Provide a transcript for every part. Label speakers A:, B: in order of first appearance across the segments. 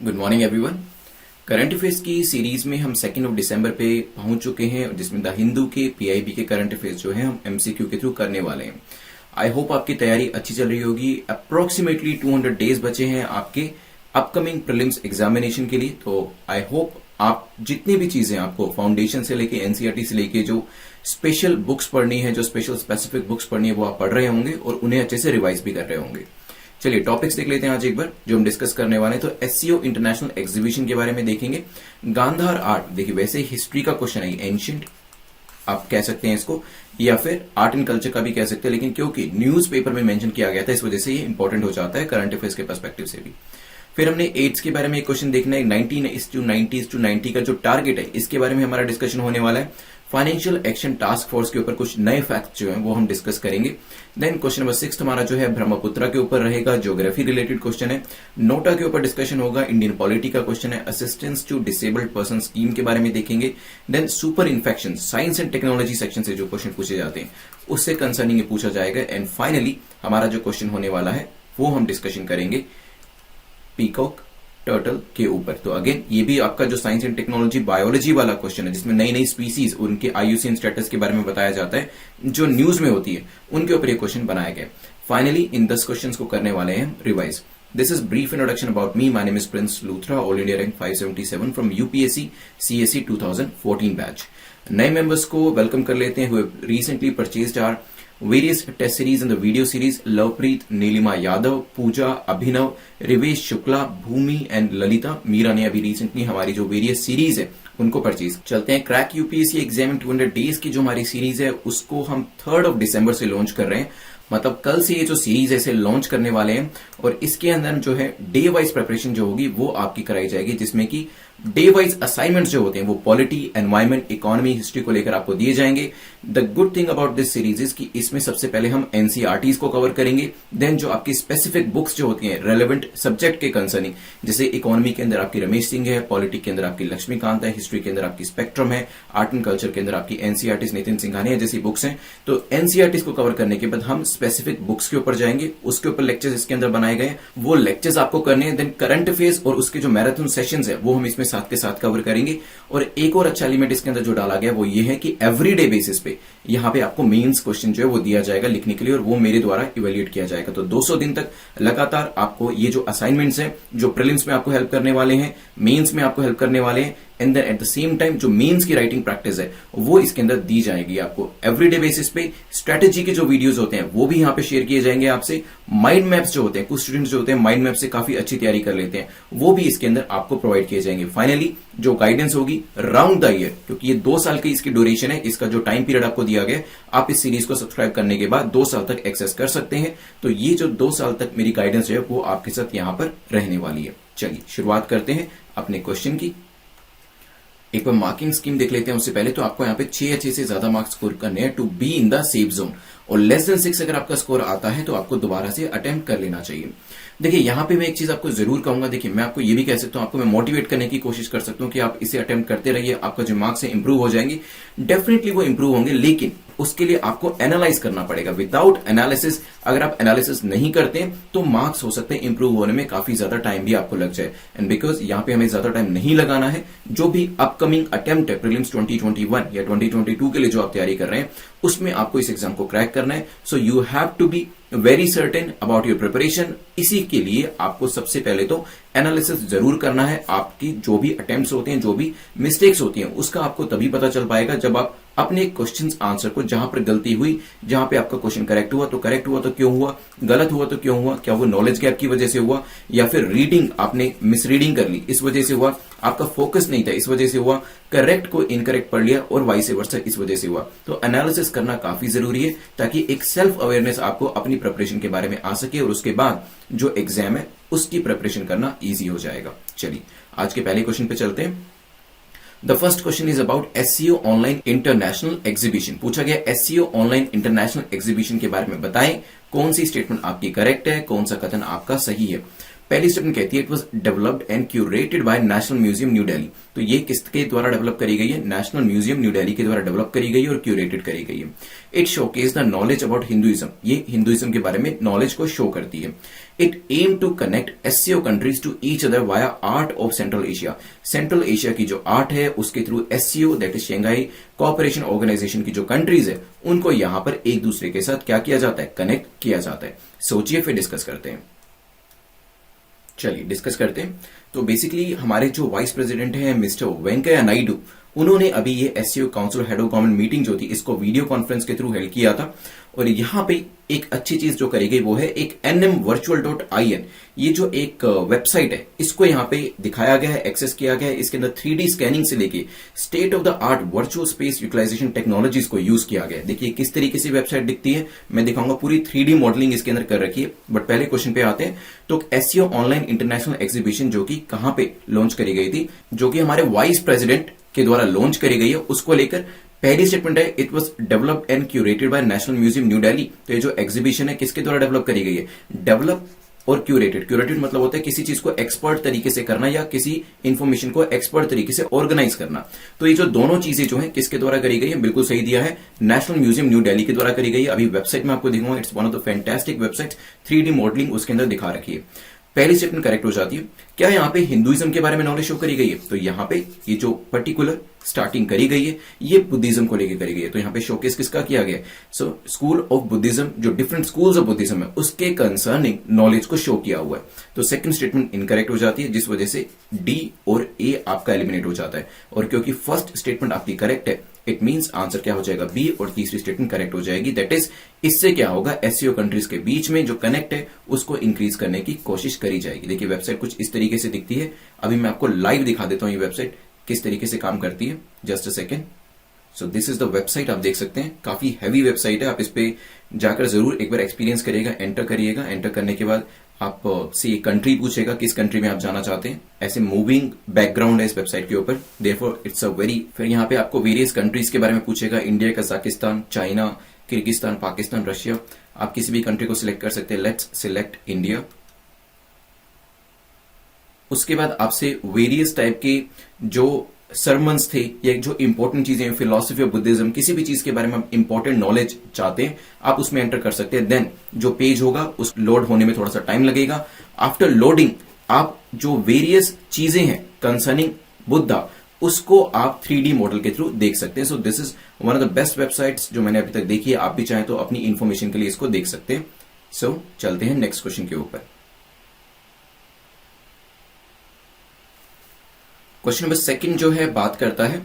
A: Good morning everyone. Current affairs की series में हम 2 दिसंबर पे पहुंच चुके हैं, जिसमें द हिंदू के पीआईबी के करंट अफेयर्स जो है हम एमसीक्यू के थ्रू करने वाले हैं। आई होप आपकी तैयारी अच्छी चल रही होगी। अप्रोक्सीमेटली 200 डेज बचे हैं आपके अपकमिंग प्रीलिम्स एग्जामिनेशन के लिए। तो आई होप आप जितनी भी चीजें आपको फाउंडेशन से लेके एनसीईआरटी से लेके जो स्पेशल बुक्स पढ़नी है, जो स्पेशल स्पेसिफिक बुक्स पढ़नी है, वो आप पढ़ रहे होंगे और उन्हें अच्छे से रिवाइज भी कर रहे होंगे। चलिए टॉपिक्स देख लेते हैं आज एक बार जो हम डिस्कस करने वाले हैं। तो एससीओ इंटरनेशनल एग्जीबिशन के बारे में देखेंगे। गांधार आर्ट, देखिए वैसे हिस्ट्री का क्वेश्चन है, एंशियंट आप कह सकते हैं इसको, या फिर आर्ट एंड कल्चर का भी कह सकते हैं, लेकिन क्योंकि न्यूज़पेपर में मेंशन किया गया था इस वजह से ये इंपॉर्टेंट हो जाता है करंट अफेयर्स के पर्सपेक्टिव से भी। फिर हमने एड्स के बारे में एक क्वेश्चन देखना है, 19:90:90 का जो टारगेट है इसके बारे में हमारा डिस्कशन होने वाला है। फाइनेंशियल एक्शन टास्क फोर्स के ऊपर कुछ नए फैक्ट जो हैं वो हम डिस्कस करेंगे। देन क्वेश्चन नंबर 6 हमारा जो है ब्रह्मपुत्रा के ऊपर रहेगा, ज्योग्राफी रिलेटेड क्वेश्चन है। नोटा के ऊपर डिस्कशन होगा, इंडियन पॉलिटी का क्वेश्चन है। Assistance to disabled person scheme के बारे में देखेंगे। Then super infection, science and technology section से जो क्वेश्चन पूछे जाते हैं उससे कंसर्निंग पूछा जाएगा। एंड फाइनली हमारा जो क्वेश्चन होने वाला है वो हम डिस्कशन करेंगे पीकॉक टर्टल के ऊपर। तो अगेन ये भी आपका जो साइंस एंड टेक्नोलॉजी बायोलॉजी वाला क्वेश्चन है, जिसमें नई नई स्पीसीज उनके आईयूसीएन स्टेटस के बारे में बताया जाता है, जो न्यूज में होती है उनके ऊपर ये क्वेश्चन बनाया गया। फाइनली इन 10 क्वेश्चंस को करने वाले हैं revise. This is brief introduction about me. My name is Prince Luthra, all India rank 577 from UPSC CSC 2014 batch. नए मेंबर्स को वेलकम कर लेते हैं, recently purchased are various test series and the video series. Lovepreet, Neelima Yadav, Pooja, Abhinav, Rivesh Shukla, Bhoomi and Lalita. Meera ने अभी recently हमारी जो various series है उनको परचेज। चलते हैं क्रैक यूपीएससी एग्जाम 200 डेज की जो हमारी सीरीज है उसको हम 3 दिसंबर से लॉन्च कर रहे हैं। मतलब कल से ये जो सीरीज है इसे लॉन्च करने वाले हैं और इसके अंदर जो है डे वाइज प्रिपरेशन जो होगी वो आपकी कराई जाएगी, जिसमें कि डे वाइज असाइनमेंट्स जो होते हैं वो पॉलिटी, एनवायरमेंट, इकोनॉमी, हिस्ट्री को लेकर आपको दिए जाएंगे। The good thing about this series is कि इसमें सबसे पहले हम एनसीईआरटीज को कवर करेंगे। देन जो आपकी स्पेसिफिक बुक्स जो होती हैं रेलेवेंट सब्जेक्ट के कंसर्निंग, जैसे इकोनॉमी के अंदर आपकी रमेश सिंह है, पॉलिटी के अंदर आपकी लक्ष्मीकांत है, हिस्ट्री के अंदर आपकी स्पेक्ट्रम है, आर्ट एंड कल्चर के अंदर आपकी एनसीईआरटीज नितिन सिंघानिया जैसी बुक्स हैं। तो एनसीईआरटीज को कवर करने के बाद हम स्पेसिफिक बुक्स के ऊपर जाएंगे, उसके ऊपर लेक्चर्स इसके अंदर बनाए गए, वो लेक्चर्स आपको करने हैं। देन करंट अफेयर्स और उसके जो मैराथन सेशंस है वो हम इसमें साथ के साथ कवर करेंगे। और एक और अच्छा एलिमेंट इसके अंदर जो डाला गया वो ये है कि एवरीडे बेसिस पे यहां पे आपको मेंस क्वेश्चन जो है वो दिया जाएगा लिखने के लिए और वो मेरे द्वारा इवेल्युएट किया जाएगा। तो 200 दिन तक लगातार आपको ये जो असाइनमेंट्स हैं जो प्रीलिम्स में आपको हेल्प करने वाले हैं, मेंस में आपको हेल्प करने वाले हैं, and then at the same time जो मेंस की राइटिंग प्रैक्टिस है वो इसके अंदर दी जाएगी आपको एवरीडे बेसिस पे। स्ट्रेटेजी के जो वीडियोस होते हैं वो भी यहां पे शेयर किए जाएंगे आपसे। माइंड मैप्स जो होते हैं, कुछ स्टूडेंट्स जो होते हैं माइंड मैप से काफी अच्छी तैयारी कर लेते हैं, वो भी इसके अंदर आपको प्रोवाइड किए जाएंगे। फाइनली जो गाइडेंस होगी राउंड द ईयर, क्योंकि ये 2 साल की इसकी ड्यूरेशन है, इसका जो टाइम पीरियड आपको दिया गया, आप इस सीरीज को सब्सक्राइब करने के बाद 2 साल तक एक्सेस कर सकते हैं। तो ये जो 2 साल तक मेरी गाइडेंस है वो आपके साथ यहां पर रहने वाली है। चलिए शुरुआत करते हैं अपने क्वेश्चन की। एक बार मार्किंग स्कीम देख लेते हैं। उससे पहले तो आपको यहाँ पे 6 अच्छे से ज्यादा मार्क्स स्कोर करने हैं to be in the safe zone, और लेस देन 6 अगर आपका स्कोर आता है तो आपको दोबारा से अटेम्प्ट कर लेना चाहिए। देखिए यहाँ पे मैं एक चीज आपको जरूर कहूंगा, देखिए मैं आपको ये भी कह सकता हूं, आपको मैं मोटिवेट करने की कोशिश कर सकता हूं कि आप इसे अटेम्प्ट करते रहिए, आपका जो मार्क्स है इंप्रूव हो जाएंगे, डेफिनेटली वो इंप्रूव होंगे, लेकिन उसके लिए आपको एनालाइज करना पड़ेगा। विदाउट एनालिसिस अगर आप एनालिसिस नहीं करते तो मार्क्स हो सकते हैं इंप्रूव होने में काफी ज्यादा टाइम भी आपको लग जाए। एंड बिकॉज यहाँ पे हमें ज्यादा टाइम नहीं लगाना है, जो भी अपकमिंग अटेम्प्ट है प्रीलिम्स 2021 या 2022 के लिए जो आप तैयारी कर रहे हैं उसमें आपको इस एग्जाम को क्रैक करना है। So you have to be very certain about your preparation. इसी के लिए आपको सबसे पहले तो एनालिसिस जरूर करना है। आपकी जो भी अटेम्प्ट्स होते हैं, जो भी मिस्टेक्स होती हैं, उसका आपको तभी पता चल पाएगा जब आप अपने क्वेश्चंस आंसर को, जहां पर गलती हुई, जहां पे आपका क्वेश्चन करेक्ट हुआ तो करेक्ट हुआ तो क्यों हुआ, गलत हुआ तो क्यों हुआ, क्या वो नॉलेज गैप की वजह से हुआ, या फिर रीडिंग आपने मिसरीडिंग कर ली इस वजह से हुआ, आपका फोकस नहीं था इस वजह से हुआ, करेक्ट को इनकरेक्ट पढ़ लिया और वाइस वर्सा इस वजह से हुआ। तो एनालिसिस करना काफी जरूरी है ताकि एक सेल्फ अवेयरनेस आपको अपनी प्रिपरेशन के बारे में आ सके और उसके बाद जो एग्जाम है उसकी प्रिपरेशन करना ईजी हो जाएगा। चलिए आज के पहले क्वेश्चन पे चलते हैं। The first question is about SCO online international exhibition. पूछा गया एससीओ ऑनलाइन इंटरनेशनल एग्जीबिशन के बारे में बताएं कौन सी स्टेटमेंट आपकी करेक्ट है, कौन सा कथन आपका सही है। पहली स्टेटमेंट कहती है it was developed and curated bye national museum new Delhi. तो ये किसके द्वारा डेवलप करी गई है? नेशनल म्यूजियम न्यू दिल्ली के द्वारा डेवलप करी गई है और क्यूरेटेड करी गई है। It showcase the knowledge about Hinduism, ये हिंदुइज्म के बारे में नॉलेज को शो करती है। It aim to connect SCO countries to each other via art of Central Asia, Central Asia की जो आर्ट है उसके through SCO that is Shanghai Cooperation Organisation की जो कंट्रीज है उनको यहां पर एक दूसरे के साथ क्या किया जाता है? कनेक्ट किया जाता है। सोचिए फिर डिस्कस करते हैं। चलिए डिस्कस करते हैं। तो बेसिकली हमारे जो वाइस प्रेसिडेंट हैं मिस्टर वेंकैया नायडू, उन्होंने अभी ये SCO council head of government meeting जो थी इसको वीडियो कॉन्फ्रेंस के थ्रू हेल्ड किया था। और यहां पे एक अच्छी चीज जो करी गई वो है एक nmvirtual.in, ये जो एक वेबसाइट है इसको यहां पे दिखाया गया है, एक्सेस किया गया है। इसके अंदर 3D स्कैनिंग से लेके state of the art virtual space utilisation technologies को यूज किया गया है। देखिए किस तरीके से वेबसाइट दिखती है, मैं दिखाऊंगा। पूरी 3D मॉडलिंग इसके अंदर कर रखी है। बट पहले क्वेश्चन पे आते हैं। तो एससीओ ऑनलाइन इंटरनेशनल एग्जीबिशन जो कि कहां पे लॉन्च करी गई थी, जो कि हमारे वाइस प्रेसिडेंट के द्वारा लॉन्च करी गई है, उसको लेकर पहली स्टेटमेंट है it was developed and curated bye national museum new Delhi. तो ये जो एग्जीबिशन है किसके द्वारा डेवलप करी गई है? डेवलप और क्यूरेटेड। क्यूरेटेड मतलब होता है किसी चीज को एक्सपर्ट तरीके से करना या किसी इंफॉर्मेशन को एक्सपर्ट तरीके से ऑर्गेनाइज करना। तो ये जो दोनों चीजें जो है किसके द्वारा करी गई है? बिल्कुल सही दिया है, नेशनल म्यूजियम न्यू दिल्ली के द्वारा करी गई है। अभी वेबसाइट में आपको दिखाऊंगा, it's one of the fantastic website, 3D modelling उसके अंदर दिखा रखी है। पहली स्टेटमेंट करेक्ट हो जाती है। क्या यहाँ पे हिंदुइज्म के बारे में नॉलेज शो करी गई है? तो यहाँ पे ये जो पर्टिकुलर स्टार्टिंग करी गई है ये बुद्धिज्म को लेकर करी गई है। तो यहाँ पे शोकेस किसका किया गया है? सो स्कूल ऑफ बुद्धिज्म, जो डिफरेंट स्कूल्स ऑफ बुद्धिज्म है उसके कंसर्निंग नॉलेज को शो किया हुआ है। तो सेकंड स्टेटमेंट इनकरेक्ट हो जाती है, जिस वजह से डी और ए आपका एलिमिनेट हो जाता है। और क्योंकि फर्स्ट स्टेटमेंट आपकी करेक्ट है, इट मींस आंसर क्या हो जाएगा? बी। और तीसरी स्टेटमेंट करेक्ट हो जाएगी। दैट इज इससे क्या होगा? एससीओ कंट्रीज के बीच में जो कनेक्ट है उसको इंक्रीज करने की कोशिश करी जाएगी। देखिए वेबसाइट कुछ इस तरीके से दिखती है। अभी मैं आपको लाइव दिखा देता हूं ये वेबसाइट किस तरीके से काम करती है। Just a second. So this is the website, आप देख सकते हैं काफी हैवी वेबसाइट है। आप इस पे जाकर जरूर एक बार एक्सपीरियंस करिएगा, एंटर करिएगा। एंटर करने के बाद आप से कंट्री पूछेगा, किस कंट्री में आप जाना चाहते हैं। ऐसे मूविंग बैकग्राउंड है इस वेबसाइट के ऊपर, देयरफॉर इट्स अ वेरी। फिर यहाँ पे आपको वेरियस कंट्रीज के बारे में पूछेगा, India, Kazakhstan, China, Kyrgyzstan, Pakistan, Russia. आप किसी भी कंट्री को सिलेक्ट कर सकते हैं। Let's select India. उसके बाद आपसे वेरियस टाइप के जो सरमन्स थे या जो इंपॉर्टेंट चीजें, फिलोसफी ऑफ बुद्धिज्म, किसी भी चीज के बारे में आप इंपॉर्टेंट नॉलेज चाहते हैं आप उसमें एंटर कर सकते हैं। देन जो पेज होगा उस लोड होने में थोड़ा सा टाइम लगेगा। आफ्टर लोडिंग आप जो वेरियस चीजें हैं कंसर्निंग बुद्धा उसको आप 3D मॉडल के थ्रू देख सकते हैं। So this is one of the best websites जो मैंने अभी तक देखी है। आप भी चाहें तो अपनी इंफॉर्मेशन के लिए इसको देख सकते हैं। सो चलते हैं नेक्स्ट क्वेश्चन के ऊपर। क्वेश्चन नंबर सेकंड जो है बात करता है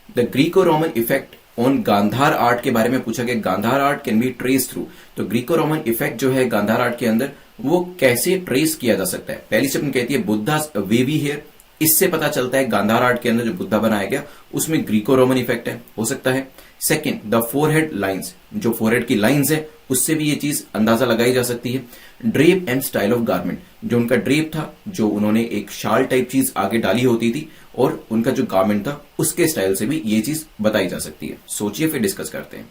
A: the Greco Roman effect on Gandhara art के बारे में पूछा गया। Gandhara art can be trace through. तो ग्रीको रोमन इफेक्ट जो है गांधार आर्ट के अंदर वो कैसे ट्रेस किया जा सकता है? पहली स्टेटमेंट कहती है बुद्धास वेवी हेयर। इससे पता चलता है गांधार आर्ट के अंदर जो बुद्धा बनाया गया उसमें ग्रीको रोमन इफेक्ट है, हो सकता है। सेकंड, द फोरहेड लाइंस, जो फोरहेड की लाइंस है उससे भी ये चीज अंदाजा लगाई जा सकती है। Drape and style of garment, जो उनका ड्रेप था, जो उन्होंने एक शाल टाइप चीज आगे डाली होती थी, और उनका जो गारमेंट था उसके स्टाइल से भी ये चीज बताई जा सकती है। सोचिए फिर डिस्कस करते हैं।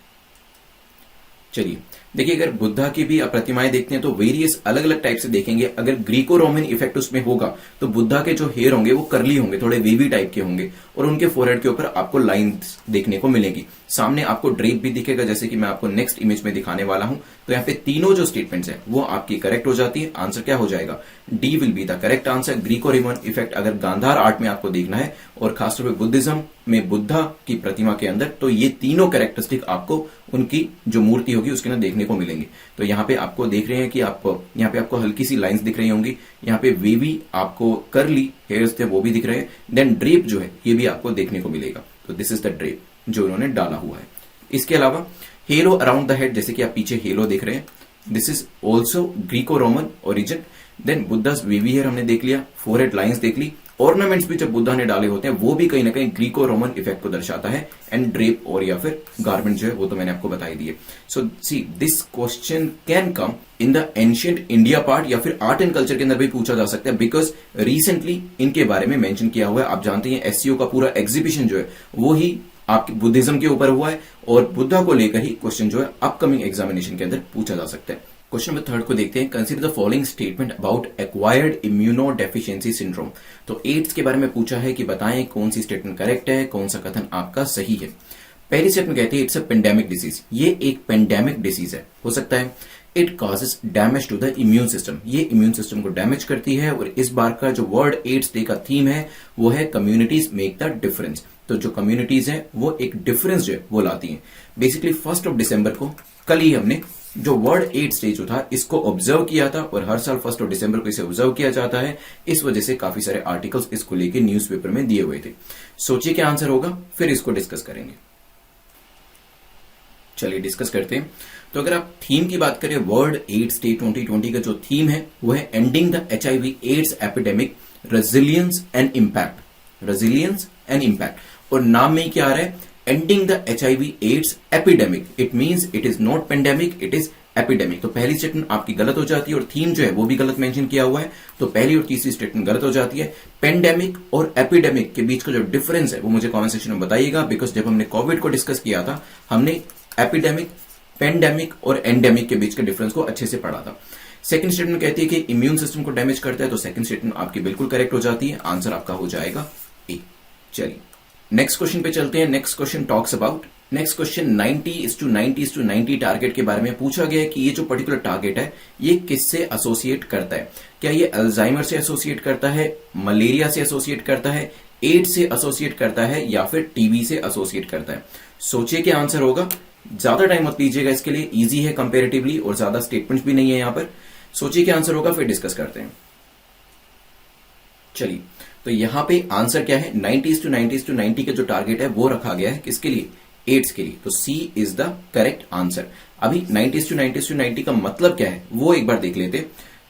A: चलिए देखिए, अगर बुद्धा की भी आप प्रतिमाएं देखते हैं तो वेरियस अलग अलग टाइप से देखेंगे। अगर ग्रीको रोमन इफेक्ट उसमें होगा तो बुद्धा के जो हेयर होंगे वो करली होंगे, थोड़े वेवी टाइप के होंगे, और उनके फोरहेड के ऊपर आपको लाइंस देखने को मिलेगी। सामने आपको ड्रेप भी दिखेगा, जैसे कि मैं आपको नेक्स्ट इमेज में दिखाने वाला हूं। तो यहाँ पे तीनों जो स्टेटमेंट्स हैं वो आपकी करेक्ट हो जाती है। आंसर क्या हो जाएगा? D will be the correct answer. Greco Roman effect अगर गांधार आर्ट में आपको देखना है और खासतौर पर बुद्धिज्म में बुद्धा की प्रतिमा के अंदर, तो ये तीनों कैरेक्टरिस्टिक आपको उनकी जो मूर्ति होगी उसके अंदर देखने को मिलेंगे। तो यहाँ पे आपको देख रहे हैं कि आप यहाँ पे आपको हल्की सी लाइंस दिख रही होंगी, यहाँ पे वेवी आपको करली हेयर्स थे वो भी दिख रहे हैं। देन ड्रेप जो है ये भी आपको देखने को मिलेगा। तो दिस इज द ड्रेप जो उन्होंने डाला हुआ है। इसके अलावा हेलो अराउंड द हेड, जैसे कि आप पीछे हेलो देख रहे हैं, this is also Greco Roman origin. Then Buddha's wavy hair हमने देख लिया, फोरहेड लाइंस देख ली। ऑर्नामेंट्स भी जब बुद्धा ने डाले होते हैं वो भी कहीं ना कहीं ग्रीको रोमन इफेक्ट को दर्शाता है। एंड ड्रेप और या फिर गारमेंट जो है वो तो मैंने आपको बताई दी है। So see this question can come in the ancient India part, या फिर आर्ट एंड कल्चर के अंदर भी पूछा जा सकता है, बिकॉज रिसेंटली इनके बारे में मेंशन किया हुआ है। आप जानते हैं एससीओ का पूरा एग्जीबिशन जो है वो ही आपके बुद्धिज्म के ऊपर हुआ है, और बुद्धा को लेकर ही क्वेश्चन जो है अपकमिंग एग्जामिनेशन के अंदर पूछा जा सकता है। क्वेश्चन नंबर 3 को देखते हैं। Consider the following statement about acquired immunodeficiency syndrome. तो एड्स के बारे में पूछा है कि बताएं कौन सी स्टेटमेंट करेक्ट है, कौन सा कथन आपका सही है। पहली स्टेटमेंट कहती है इट्स अ पेंडेमिक डिसीज। ये एक पेंडेमिक डिसीज है, हो सकता है। It causes damage to the immune system. ये इम्यून सिस्टम को डैमेज करती है। और इस बार का जो वर्ल्ड एड्स डे का थीम है वो है कम्युनिटीज मेक द डिफरेंस। तो जो कम्युनिटीज है वो एक डिफरेंस जो है वो लाती है। बेसिकली 1 दिसंबर को, कल ही हमने जो वर्ल्ड एड्स डे जो था इसको ऑब्जर्व किया था और हर साल 1 दिसंबर को इसे ऑब्जर्व किया जाता है। इस वजह से काफी सारे आर्टिकल्स इसको लेके न्यूज़पेपर में दिए हुए थे। सोचिए क्या आंसर होगा, फिर इसको डिस्कस करेंगे। चलिए डिस्कस करते हैं। तो अगर आप थीम की बात करें, वर्ल्ड एड्स डे 2020 का जो थीम है वो है ending the HIV AIDS epidemic, resilience and impact. Resilience and impact. और नाम में क्या आ रहा है, ending the HIV AIDS epidemic. It means it is not pandemic, it is epidemic. तो पहली स्टेटमेंट आपकी गलत हो जाती है और थीम जो है वो भी गलत मेंशन किया हुआ है। तो पहली और तीसरी स्टेटमेंट गलत हो जाती है। पेंडेमिक और एपिडेमिक के बीच का जो डिफरेंस है वो मुझे कमेंट सेक्शन में बताइएगा, बिकॉज जब हमने कोविड को डिस्कस किया था हमने एपिडेमिक, पेंडेमिक और एंडेमिक के बीच के डिफरेंस को अच्छे से पढ़ा था। सेकंड स्टेटमेंट कहती है कि इम्यून सिस्टम को डैमेज करता है। तो सेकंड स्टेटमेंट आपकी बिल्कुल करेक्ट हो जाती है। आंसर आपका हो जाएगा ए। चलिए नेक्स्ट क्वेश्चन पे चलते हैं। Next question talks about, next question 90:90:90 target के बारे में पूछा गया है कि ये जो पर्टिकुलर टारगेट है ये किससे एसोसिएट करता है। क्या ये अल्जाइमर से एसोसिएट करता है, मलेरिया से एसोसिएट करता है, एड्स से एसोसिएट करता है या फिर टीबी से एसोसिएट करता है। सोचिए क्या आंसर होगा। ज्यादा टाइम मत लीजिएगा इसके लिए, इजी है कंपैरेटिवली और ज्यादा स्टेटमेंट्स भी नहीं है यहां पर। सोचिए क्या आंसर होगा, फिर डिस्कस करते हैं। चलिए तो यहां पे आंसर क्या है, 90:90:90 का जो टारगेट है वो रखा गया है किसके लिए, एड्स के लिए। तो सी इज द करेक्ट आंसर। अभी 90:90:90 का मतलब क्या है वो एक बार देख लेते।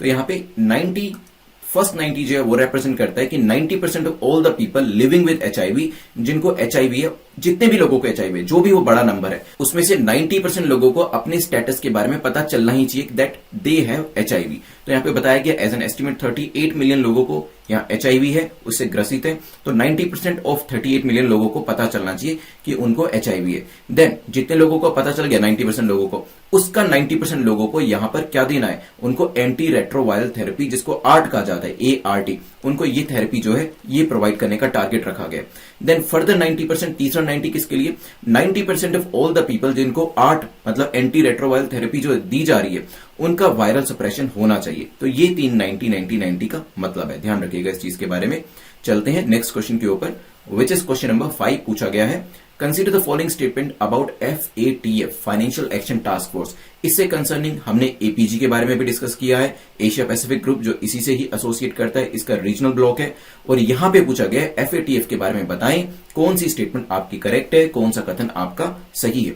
A: तो यहां पे 90 जो है वो रिप्रेजेंट करता है कि 90% of all the people living with HIV, जिनको HIV है, जितने भी लोगों को HIV है, जो भी वो बड़ा नंबर है, उसमें से 90% लोगों को अपने स्टेटस के बारे में पता चलना ही चाहिए दैट दे हैव HIV। तो यहाँ पे बताया गया एज एन एस्टिमेट 38 मिलियन लोगों को यहाँ HIV है, उससे ग्रसित है। तो 90% ऑफ 38 मिलियन लोगों को पता चलना चाहिए कि उनको HIV है। देन जितने लोगों को पता चल गया 90% लोगों को, उसका 90% लोगों को यहां पर क्या देना है, उनको एंटी रेट्रोवायरल थेरेपी, जिसको आर्ट कहा जाता है, ART, उनको ये थेरेपी जो है ये प्रोवाइड करने का टारगेट रखा गया। देन फर्दर 90%, तीसरा 90 किसके लिए, 90% ऑफ ऑल द पीपल जिनको आर्ट मतलब एंटी रेट्रोवायरल थेरेपी जो दी जा रही है उनका वायरल सप्रेशन होना चाहिए। तो ये 3 90-90-90 का मतलब है, ध्यान रखिएगा इस चीज के बारे में। चलते हैं नेक्स्ट क्वेश्चन के ऊपर, विच इज क्वेश्चन नंबर 5। पूछा गया है consider the following statement about FATF financial action task force. इससे कंसर्निंग हमने APG के बारे में भी डिस्कस किया है, एशिया पैसिफिक ग्रुप, जो इसी से ही एसोसिएट करता है, इसका रीजनल ब्लॉक है। और यहां पे पूछा गया है FATF के बारे में बताएं कौन सी स्टेटमेंट आपकी करेक्ट है, कौन सा कथन आपका सही है।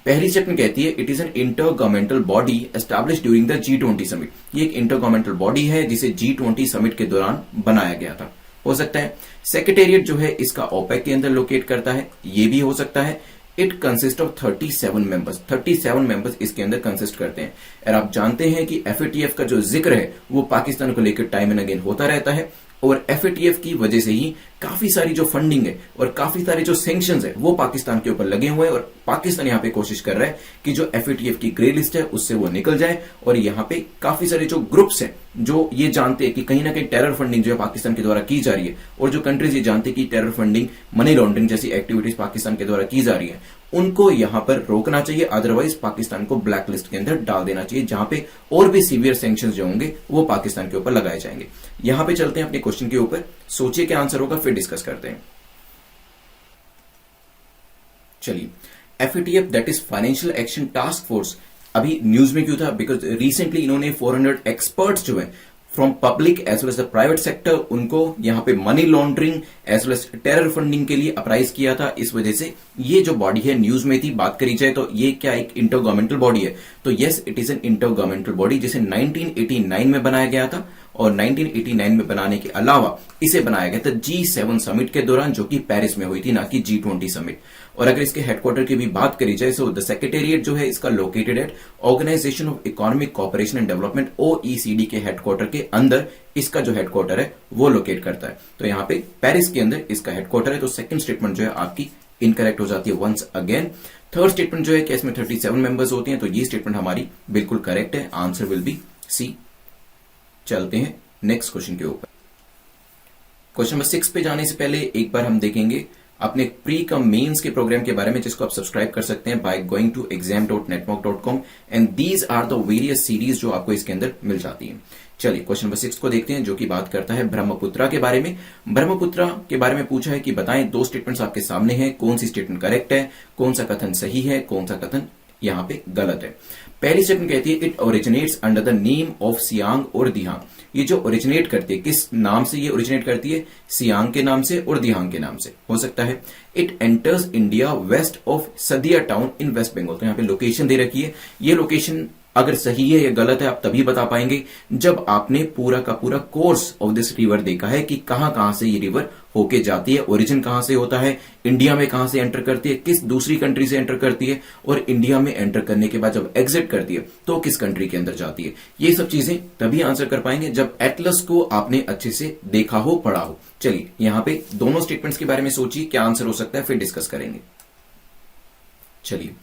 A: पहली स्टेटमेंट कहती है it is N inter governmental body establish during the G20 summit. ये एक इंटर गवर्नमेंटल बॉडी है जिसे G20 समिट के दौरान बनाया गया था, हो सकता है। सेक्रेटेरिएट जो है इसका OPEC के अंदर लोकेट करता है, ये भी हो सकता है। It consist of 37 members, 37 members इसके अंदर कंसिस्ट करते हैं। और आप जानते हैं कि FATF का जो जिक्र है वो पाकिस्तान को लेकर टाइम एंड अगेन होता रहता है। और FATF की वजह से ही काफी सारी जो फंडिंग है और काफी सारे जो सैंक्शंस है वो पाकिस्तान के ऊपर लगे हुए हैं। और पाकिस्तान यहाँ पे कोशिश कर रहा है कि जो FATF की ग्रे लिस्ट है उससे वो निकल जाए। और यहाँ पे काफी सारे जो ग्रुप्स हैं जो ये जानते हैं कि कहीं ना कहीं टेरर फंडिंग जो है पाकिस्तान के द्वारा की जा रही है, और जो कंट्रीज ये जानते हैं कि टेरर फंडिंग, मनी लॉन्ड्रिंग जैसी एक्टिविटीज पाकिस्तान के द्वारा की जा रही है, उनको यहां पर रोकना चाहिए। अदरवाइज पाकिस्तान को ब्लैक लिस्ट के अंदर डाल देना चाहिए, जहां पे और भी सीवियर सैंक्शंस जो होंगे वो पाकिस्तान के ऊपर लगाए जाएंगे। यहां पे चलते हैं अपने क्वेश्चन के ऊपर, सोचिए क्या आंसर होगा, फिर डिस्कस करते हैं। चलिए FATF that is financial action task force अभी न्यूज में क्यों था, बिकॉज रिसेंटली इन्होंने 400 एक्सपर्ट्स जो है from public as well as the private sector, उनको यहां पे money laundering as well as terror funding के लिए अप्राइज किया था। इस वजह से ये जो बॉडी है न्यूज में थी। बात करी जाए तो ये क्या एक इंटर गवर्नमेंटल बॉडी है, तो yes it is N inter governmental body जिसे 1989 में बनाया गया था। और 1989 में बनाने के अलावा इसे बनाया गया था G7 समिट के दौरान, जो कि पेरिस में हुई थी, ना कि G20 समिट। और अगर इसके हेडक्वार्टर की भी बात करी जाए तो द सेक्रेटेरिएट जो है इसका located at Organisation of Economic Cooperation and Development OECD के हेडक्वार्टर के अंदर इसका जो हेडक्वार्टर है वो लोकेट करता है। तो यहाँ पे पेरिस के अंदर इसका हेडक्वार्टर है। तो सेकंड स्टेटमेंट जो है आपकी इनकरेक्ट हो जाती है वंस अगेन। थर्ड स्टेटमेंट जो है कि इसमें 37 मेंबर्स होते हैं, तो ये स्टेटमेंट हमारी बिल्कुल करेक्ट है, आंसर विल बी सी। चलते हैं नेक्स्ट क्वेश्चन के ऊपर। क्वेश्चन नंबर 6 पे जाने से पहले एक बार हम देखेंगे अपने प्री कम मेंस के प्रोग्राम के बारे में, जिसको आप सब्सक्राइब कर सकते हैं by going to exam.network.com and these are the various series जो आपको इसके अंदर मिल जाती हैं। चलिए क्वेश्चन नंबर 6 को देखते हैं, जो कि बात करता है ब्रह्मपुत्रा के बारे में। ब्रह्मपुत्रा के बारे में पूछा है कि बताएं, दो स्टेटमेंट्स आपके सामने हैं, कौन सी स्टेटमेंट करेक्ट है, कौन सा कथन सही है, कौन सा कथन यहां पे गलत है। पहली स्टेटमेंट कहती है it originates under the name of Siang और दिहांग। ये जो ओरिजिनेट करती है, किस नाम से ये ओरिजिनेट करती है? सियांग के नाम से और दिहांग के नाम से हो सकता है। It enters India west of Sadiya town in West Bengal. तो यहां पे लोकेशन दे रखी है, ये लोकेशन अगर सही है या गलत है आप तभी बता पाएंगे जब आपने पूरा का पूरा कोर्स ऑफ दिस रिवर देखा है कि कहां कहां से ये रिवर होके जाती है, ओरिजिन कहां से होता है, इंडिया में कहां से एंटर करती है, किस दूसरी कंट्री से एंटर करती है, और इंडिया में एंटर करने के बाद जब एग्जिट करती है तो किस कंट्री के अंदर जाती है। ये सब चीजें तभी आंसर कर पाएंगे जब एटलस को आपने अच्छे से देखा हो, पढ़ा हो। चलिए यहां पे दोनों स्टेटमेंट्स के बारे में सोचिए क्या आंसर हो सकता है, फिर डिस्कस करेंगे। चलिए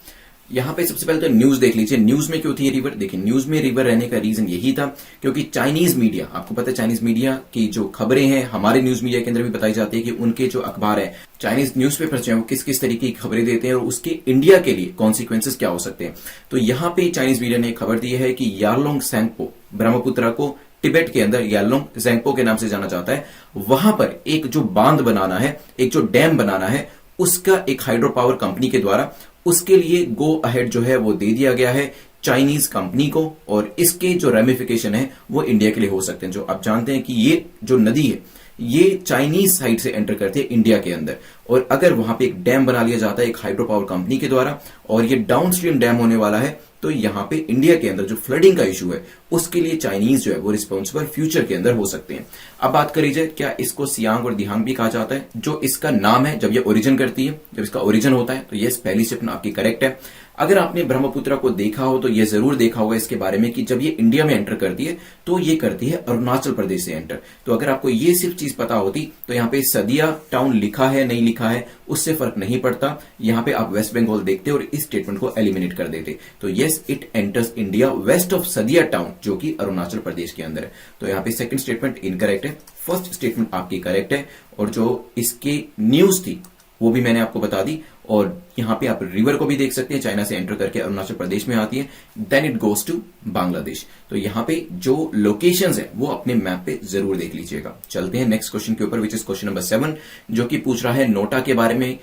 A: यहां पे सबसे पहले तो न्यूज देख लीजिए, न्यूज में क्यों थी ये रिवर। देखिए न्यूज में रिवर रहने का रीजन यही था क्योंकि चाइनीज मीडिया, आपको पता है चाइनीज मीडिया की जो खबरें हैं हमारे न्यूज मीडिया के अंदर भी बताई जाती है कि उनके जो अखबार है, चाइनीज न्यूज़पेपर जो है वो किस किस तरीके की खबरें देते हैं और उसके इंडिया के लिए कॉन्सिक्वेंसेस क्या हो सकते हैं। तो यहां पे चाइनीज मीडिया ने खबर दी है कि यारलोंग सेंगपो, ब्रह्मपुत्रा को तिब्बत के अंदर यारलोंग सेंगपो के नाम से जाना जाता है, वहां पर एक जो बांध बनाना है, एक जो डैम बनाना है, उसका एक हाइड्रो पावर कंपनी के द्वारा उसके लिए गो अहेड जो है वो दे दिया गया है चाइनीज कंपनी को, और इसके जो रेमिफिकेशन है वो इंडिया के लिए हो सकते हैं। जो आप जानते हैं कि ये जो नदी है ये चाइनीज साइड से एंटर करती है इंडिया के अंदर, और अगर वहां पे एक डैम बना लिया जाता है एक हाइड्रो पावर कंपनी के द्वारा और ये डाउनस्ट्रीम डैम होने वाला है, तो यहां पे इंडिया के अंदर जो फ्लडिंग का इशू है उसके लिए चाइनीज जो है वो रिस्पॉन्सिबल फ्यूचर के अंदर हो सकते हैं। अब बात करी जाए क्या इसको सियांग और दिहांग भी कहा जाता है, जो इसका नाम है जब ये ओरिजिन करती है, जब इसका ओरिजिन होता है, तो ये पहली स्टेटमेंट आपकी करेक्ट है। अगर आपने ब्रह्मपुत्रा को देखा हो तो यह जरूर देखा होगा इसके बारे में कि जब ये इंडिया में एंटर करती है तो ये करती है अरुणाचल प्रदेश से एंटर। तो अगर आपको ये सिर्फ चीज पता होती तो यहां पे सदिया टाउन लिखा है नहीं लिखा है उससे फर्क नहीं पड़ता, यहां पे आप वेस्ट बंगाल देखते और इस स्टेटमेंट को एलिमिनेट कर देते। तो yes, it enters India west of Sadiya town जो कि अरुणाचल प्रदेश के अंदर है। तो यहां पे सेकंड स्टेटमेंट इनकरेक्ट है, फर्स्ट स्टेटमेंट आपकी करेक्ट है, और जो इसकी न्यूज थी वो भी मैंने आपको बता दी। और यहां पे आप रिवर को भी देख सकते हैं, चाइना से एंटर करके अरुणाचल प्रदेश में आती है, then it goes to Bangladesh. तो यहां पे जो लोकेशंस है वो अपने मैप पे जरूर देख लीजिएगा। चलते हैं नेक्स्ट क्वेश्चन के ऊपर, विच इज क्वेश्चन नंबर 7, जो कि पूछ रहा है नोटा के बारे में।